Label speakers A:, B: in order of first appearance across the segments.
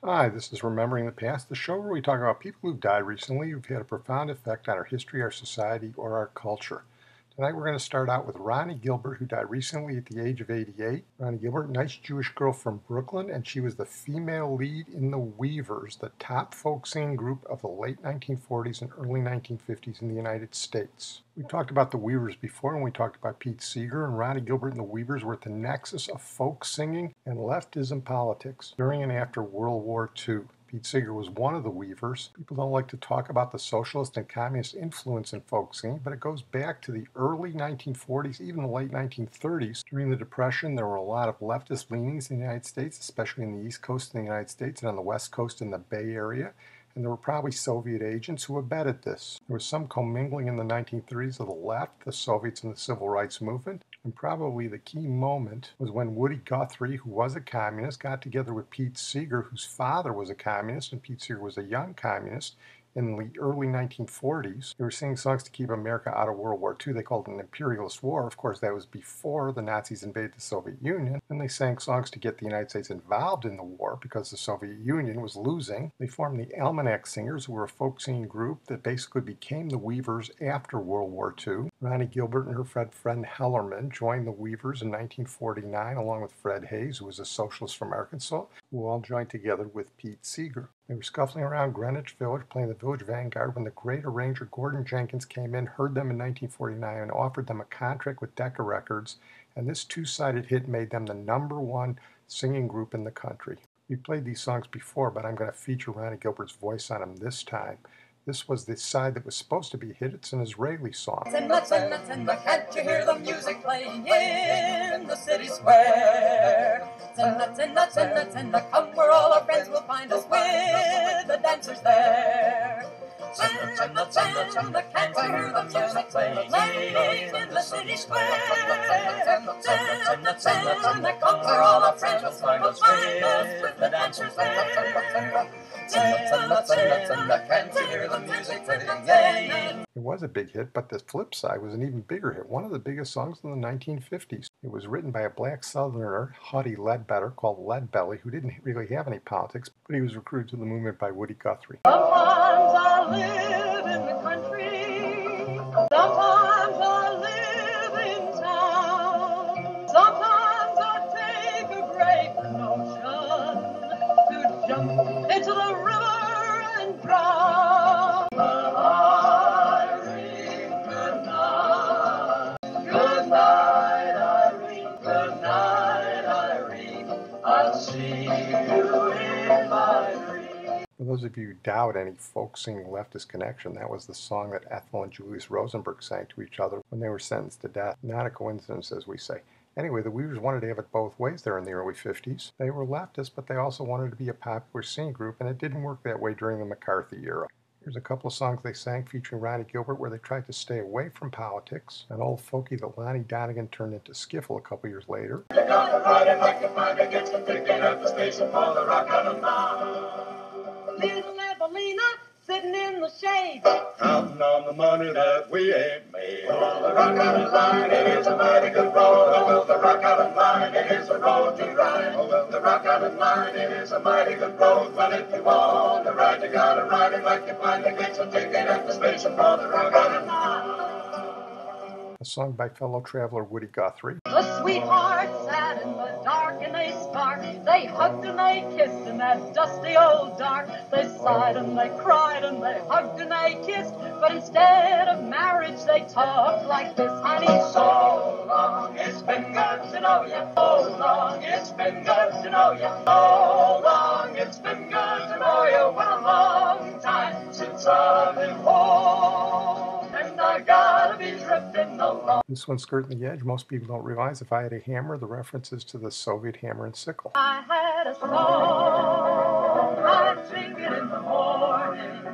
A: Hi, this is Remembering the Past, the show where we talk about people who've died recently who've had a profound effect on our history, our society, or our culture. Tonight we're going to start out with Ronnie Gilbert, who died recently at the age of 88. Ronnie Gilbert, nice Jewish girl from Brooklyn, and she was the female lead in the Weavers, the top folk singing group of the late 1940s and early 1950s in the United States. We talked about the Weavers before, and we talked about Pete Seeger, and Ronnie Gilbert and the Weavers were at the nexus of folk singing and leftism politics during and after World War II. Pete Seeger was one of the Weavers. People don't like to talk about the socialist and communist influence in folk singing, but it goes back to the early 1940s, even the late 1930s. During the Depression, there were a lot of leftist leanings in the United States, especially in the East Coast of the United States and on the West Coast in the Bay Area. And there were probably Soviet agents who abetted this. There was some commingling in the 1930s of the left, the Soviets, and the Civil Rights Movement. And probably the key moment was when Woody Guthrie, who was a communist, got together with Pete Seeger, whose father was a communist, and Pete Seeger was a young communist. In the early 1940s, they were singing songs to keep America out of World War II. They called it an imperialist war. Of course, that was before the Nazis invaded the Soviet Union. And they sang songs to get the United States involved in the war because the Soviet Union was losing. They formed the Almanac Singers, who were a folk singing group that basically became the Weavers after World War II. Ronnie Gilbert and her friend Hellerman joined the Weavers in 1949, along with Fred Hayes, who was a socialist from Arkansas, who all joined together with Pete Seeger. They were scuffling around Greenwich Village, playing the Village Vanguard, when the great arranger Gordon Jenkins came in, heard them in 1949, and offered them a contract with Decca Records, and this two-sided hit made them the #1 singing group in the country. We've played these songs before, but I'm going to feature Ronnie Gilbert's voice on them this time. This was the side that was supposed to be a hit. It's an Israeli song.
B: Can't you hear the music playing in the city square? Come where all our friends will find us with the dancers there. Can't you hear the music playing in the city square? Come where all our friends will find us with the dancers there. Can't you hear the music playing?
A: It was a big hit, but the flip side was an even bigger hit, one of the biggest songs in the 1950s. It was written by a black southerner, Huddie Ledbetter, called Leadbelly, who didn't really have any politics, but he was recruited to the movement by Woody Guthrie.
B: Sometimes I live in the country, sometimes I live in town, sometimes I take a great notion to jump into the river and drown. Irene, good night. Good night, Irene. Good night, Irene. I'll see you in my dreams.
A: For those of you who doubt any folk singing leftist connection, that was the song that Ethel and Julius Rosenberg sang to each other when they were sentenced to death. Not a coincidence, as we say. Anyway, the Weavers wanted to have it both ways there in the early 50s. They were leftists, but they also wanted to be a popular singing group, and it didn't work that way during the McCarthy era. Here's a couple of songs they sang featuring Ronnie Gilbert where they tried to stay away from politics. An old folkie that Lonnie Donegan turned into skiffle a couple years later.
B: You gotta ride it like you find it, gets the ticket at the station for the rock out of mine. Little Evelina sitting in the shade,
C: Counting on the money that we ain't made.
B: oh, the rock out of line, it is a mighty good road. Oh, well, the rock out of line, it is a road to ride. Oh, well, the rock out of line, it is a mighty good road. But if you want to ride, you gotta ride it like you find it, get some ticket at the station for the rock out of line.
A: A song by fellow traveler Woody Guthrie.
B: The sweethearts sat in the dark and they sparked. They hugged and they kissed in that dusty old dark. They sighed and they cried and they hugged and they kissed. But instead of marriage they talked like this. Honey, so long it's been good to know you. So long it's been good to know you. So long it's been good to know you. What a long time since I've been home. And I gotta be drifting along.
A: This one's skirting the edge. Most people don't realize If I Had a Hammer, the references to the Soviet hammer and sickle.
B: I had a song, I'd sing it in the morning,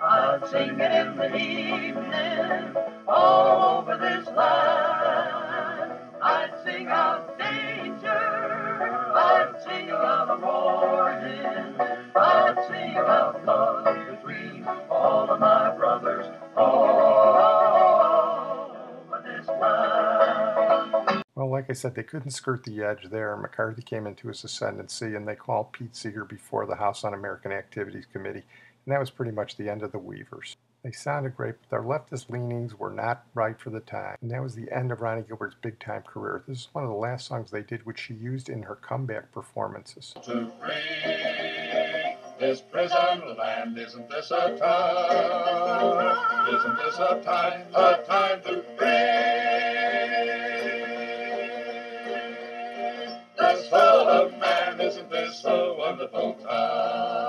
B: I'd sing it in the evening, all over this land. I'd sing out danger, I'd sing out warning, I'd sing out love between all of my brothers all over this land.
A: Well, like I I said, they couldn't skirt the edge there. McCarthy came into his ascendancy, and they called Pete Seeger before the House Un-American Activities Committee, and that was pretty much the end of the Weavers. They sounded great, but their leftist leanings were not right for the time, and that was the end of Ronnie Gilbert's big-time career. This is one of the last songs they did, which she used in her comeback performances.
C: To free this prison land, isn't this a time? Isn't this a time to free this fellow man? Isn't this a wonderful time?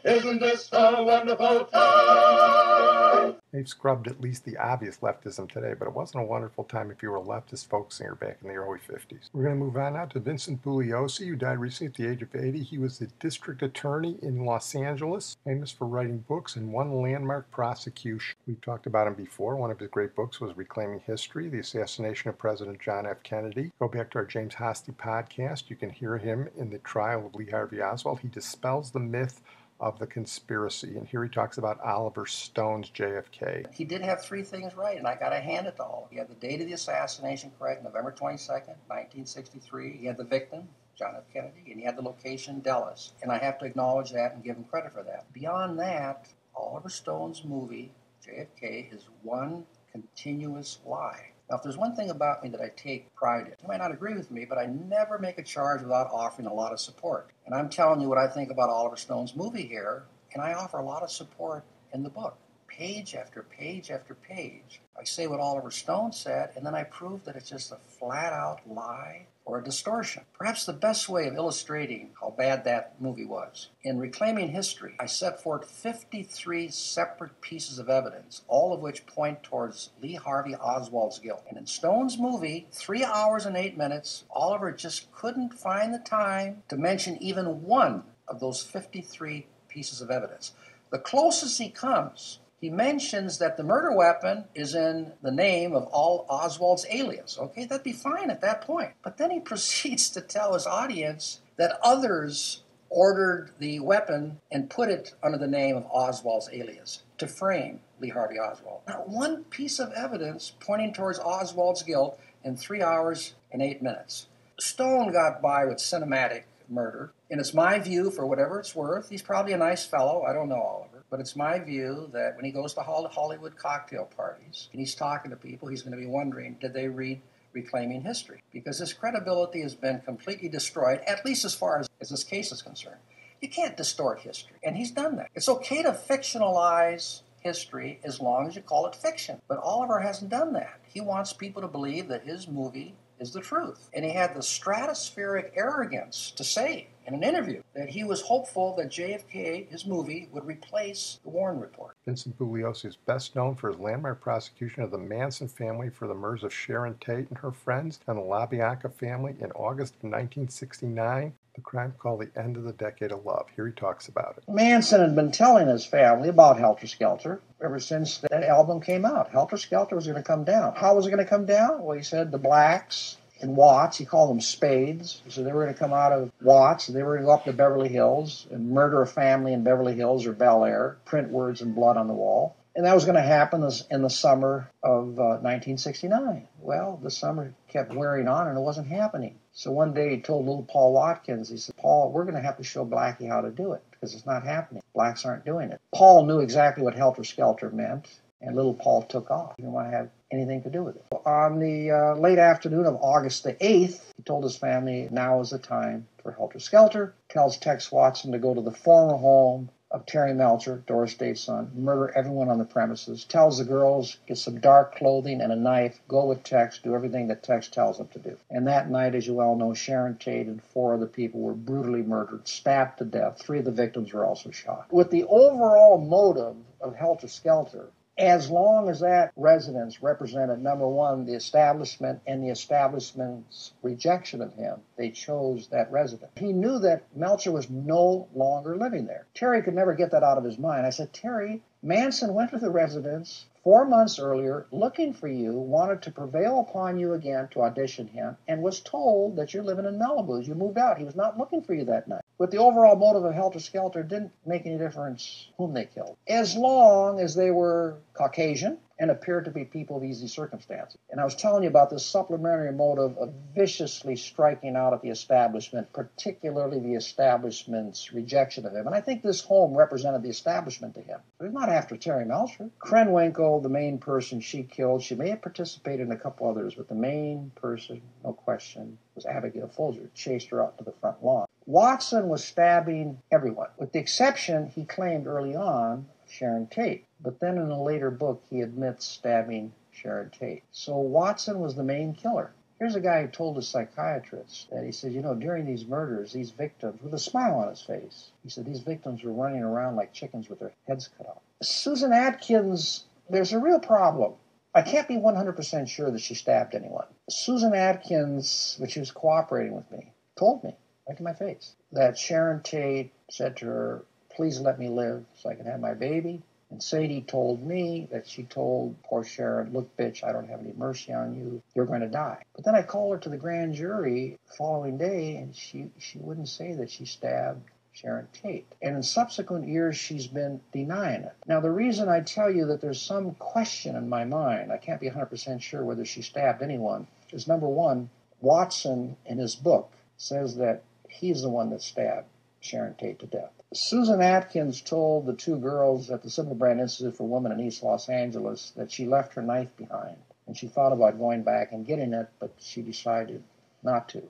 C: Isn't this a wonderful time?
A: They've scrubbed at least the obvious leftism today, but it wasn't a wonderful time if you were a leftist folk singer back in the early 50s. We're going to move on now to Vincent Bugliosi, who died recently at the age of 80. He was the district attorney in Los Angeles, famous for writing books and one landmark prosecution. We've talked about him before. One of his great books was Reclaiming History, the assassination of President John F. Kennedy. Go back to our James Hosty podcast. You can hear him in the trial of Lee Harvey Oswald. He dispels the myth of the conspiracy, and here he talks about Oliver Stone's JFK.
D: He did have three things right, and I got to hand it to all. He had the date of the assassination correct, November 22nd, 1963. He had the victim, John F. Kennedy, and he had the location, Dallas. And I have to acknowledge that and give him credit for that. Beyond that, Oliver Stone's movie, JFK, is one continuous lie. Now, if there's one thing about me that I take pride in, you might not agree with me, but I never make a charge without offering a lot of support. And I'm telling you what I think about Oliver Stone's movie here, and I offer a lot of support in the book. Page after page after page, I say what Oliver Stone said, and then I prove that it's just a flat-out lie or a distortion. Perhaps the best way of illustrating how bad that movie was. In Reclaiming History, I set forth 53 separate pieces of evidence, all of which point towards Lee Harvey Oswald's guilt. And in Stone's movie, 3 hours and 8 minutes, Oliver just couldn't find the time to mention even one of those 53 pieces of evidence. The closest he comes, he mentions that the murder weapon is in the name of Oswald's alias. Okay, that'd be fine at that point. But then he proceeds to tell his audience that others ordered the weapon and put it under the name of Oswald's alias to frame Lee Harvey Oswald. Not one piece of evidence pointing towards Oswald's guilt in 3 hours and 8 minutes. Stone got by with cinematic murder, and it's my view, for whatever it's worth, he's probably a nice fellow, I don't know Oliver, but it's my view that when he goes to Hollywood cocktail parties and he's talking to people, he's going to be wondering, did they read Reclaiming History? Because his credibility has been completely destroyed, at least as far as this case is concerned. You can't distort history, and he's done that. It's okay to fictionalize history as long as you call it fiction, but Oliver hasn't done that. He wants people to believe that his movie is the truth. And he had the stratospheric arrogance to say in an interview that he was hopeful that JFK, his movie, would replace the Warren Report.
A: Vincent Bugliosi is best known for his landmark prosecution of the Manson family for the murders of Sharon Tate and her friends and the LaBianca family in August of 1969, the crime called the end of the decade of love. Here he talks about it.
D: Manson had been telling his family about Helter Skelter ever since that album came out. Helter Skelter was going to come down. How was it going to come down? Well, he said the blacks in Watts, he called them spades. So they were going to come out of Watts, and they were going to go up to Beverly Hills and murder a family in Beverly Hills or Bel Air, print words in blood on the wall. And that was going to happen in the summer of 1969. Well, the summer kept wearing on, and it wasn't happening. So one day he told little Paul Watkins, he said, Paul, we're going to have to show Blackie how to do it, because it's not happening. Blacks aren't doing it. Paul knew exactly what Helter Skelter meant, and little Paul took off. He didn't want to have anything to do with it. On the late afternoon of August the 8th, he told his family, now is the time for Helter Skelter. Tells Tex Watson to go to the former home of Terry Melcher, Doris Day's son, murder everyone on the premises. Tells the girls, get some dark clothing and a knife, go with Tex, do everything that Tex tells them to do. And that night, as you well know, Sharon Tate and 4 other people were brutally murdered, stabbed to death. 3 of the victims were also shot. With the overall motive of Helter Skelter, as long as that residence represented, number one, the establishment and the establishment's rejection of him, they chose that residence. He knew that Melcher was no longer living there. Terry could never get that out of his mind. I said, Terry, Manson went to the residence 4 months earlier looking for you, wanted to prevail upon you again to audition him, and was told that you're living in Malibu. You moved out. He was not looking for you that night. But the overall motive of Helter Skelter didn't make any difference whom they killed, as long as they were Caucasian and appeared to be people of easy circumstances. And I was telling you about this supplementary motive of viciously striking out at the establishment, particularly the establishment's rejection of him. And I think this home represented the establishment to him. It was not after Terry Melcher. Krenwinkel, the main person she killed, she may have participated in a couple others, but the main person, no question, was Abigail Folger, chased her out to the front lawn. Watson was stabbing everyone, with the exception, he claimed early on, Sharon Tate. But then in a later book, he admits stabbing Sharon Tate. So Watson was the main killer. Here's a guy who told his psychiatrist that he said, you know, during these murders, these victims, with a smile on his face, he said these victims were running around like chickens with their heads cut off. Susan Atkins, there's a real problem. I can't be 100% sure that she stabbed anyone. Susan Atkins, when she was cooperating with me, told me, right to my face, that Sharon Tate said to her, please let me live so I can have my baby. And Sadie told me that she told poor Sharon, look, bitch, I don't have any mercy on you. You're going to die. But then I called her to the grand jury the following day, and she wouldn't say that she stabbed Sharon Tate. And in subsequent years, she's been denying it. Now, the reason I tell you that there's some question in my mind, I can't be 100% sure whether she stabbed anyone, is number one, Watson, in his book, says that he's the one that stabbed Sharon Tate to death. Susan Atkins told the two girls at the Sybil Brand Institute for Women in East Los Angeles that she left her knife behind, and she thought about going back and getting it, but she decided not to.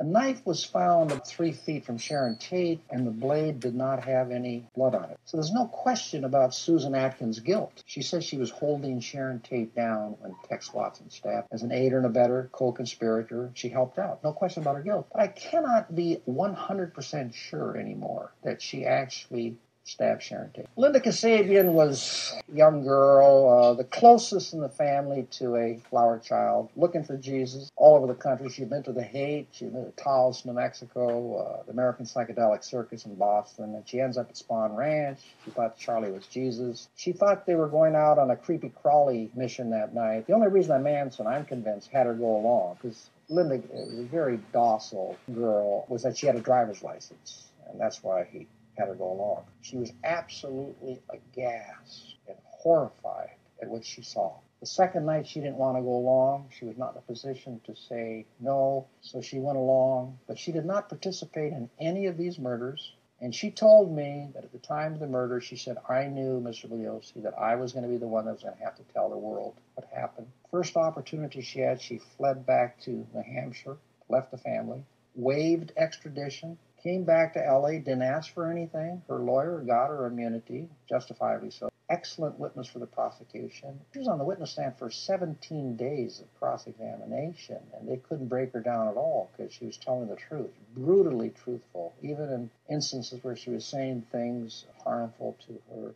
D: A knife was found 3 feet from Sharon Tate, and the blade did not have any blood on it. So there's no question about Susan Atkins' guilt. She says she was holding Sharon Tate down when Tex Watson stabbed. As an aider and abettor, co-conspirator, she helped out. No question about her guilt. But I cannot be 100% sure anymore that she actually stabbed Sharon Tate. Linda Kasabian was a young girl, the closest in the family to a flower child, looking for Jesus all over the country. She'd been to the Haight, she'd been to Taos, New Mexico, the American Psychedelic Circus in Boston, and she ends up at Spawn Ranch. She thought Charlie was Jesus. She thought they were going out on a creepy crawly mission that night. The only reason that Manson, I'm convinced, had her go along, because Linda was a very docile girl, was that she had a driver's license, and that's why he had her go along. She was absolutely aghast and horrified at what she saw. The second night she didn't want to go along. She was not in a position to say no, so she went along. But she did not participate in any of these murders. And she told me that at the time of the murder, she said, I knew, Mr. Bugliosi, that I was going to be the one that was going to have to tell the world what happened. First opportunity she had, she fled back to New Hampshire, left the family, waived extradition, came back to L.A., didn't ask for anything. Her lawyer got her immunity, justifiably so. Excellent witness for the prosecution. She was on the witness stand for 17 days of cross-examination, and they couldn't break her down at all because she was telling the truth, brutally truthful, even in instances where she was saying things harmful to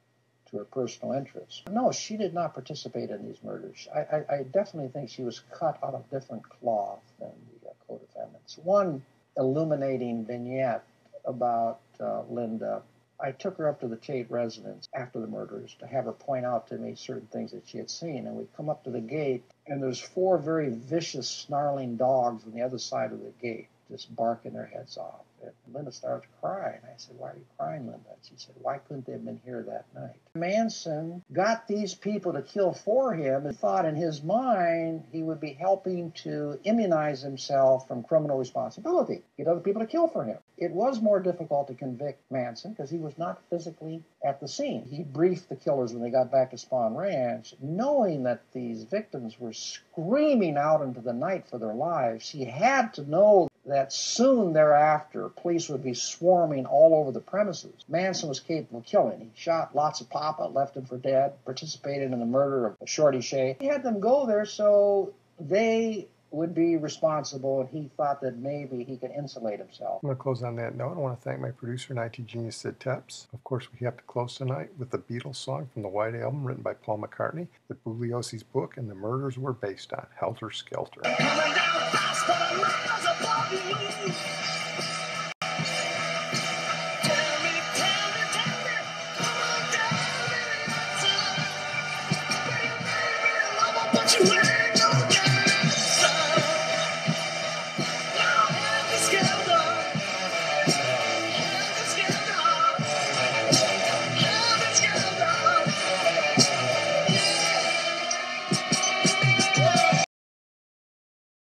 D: her personal interests. No, she did not participate in these murders. I definitely think she was cut out of different cloth than the co-defendants. One illuminating vignette about Linda. I took her up to the Tate residence after the murders to have her point out to me certain things that she had seen. And we come up to the gate, and there's 4 very vicious, snarling dogs on the other side of the gate, just barking their heads off. And Linda started to cry, and I said, why are you crying, Linda? And she said, why couldn't they have been here that night? Manson got these people to kill for him and thought in his mind he would be helping to immunize himself from criminal responsibility, get other people to kill for him. It was more difficult to convict Manson because he was not physically at the scene. He briefed the killers when they got back to Spawn Ranch, knowing that these victims were screaming out into the night for their lives. He had to know that soon thereafter, police would be swarming all over the premises. Manson was capable of killing. He shot lots of Papa, left him for dead, participated in the murder of Shorty Shea. He had them go there so they would be responsible, and he thought that maybe he could insulate himself.
A: I'm going to close on that note. I want to thank my producer and IT genius, Sid Tepps. Of course, we have to close tonight with the Beatles song from the White Album written by Paul McCartney that Bugliosi's book and the murders were based on, Helter Skelter.
C: Coming down fast on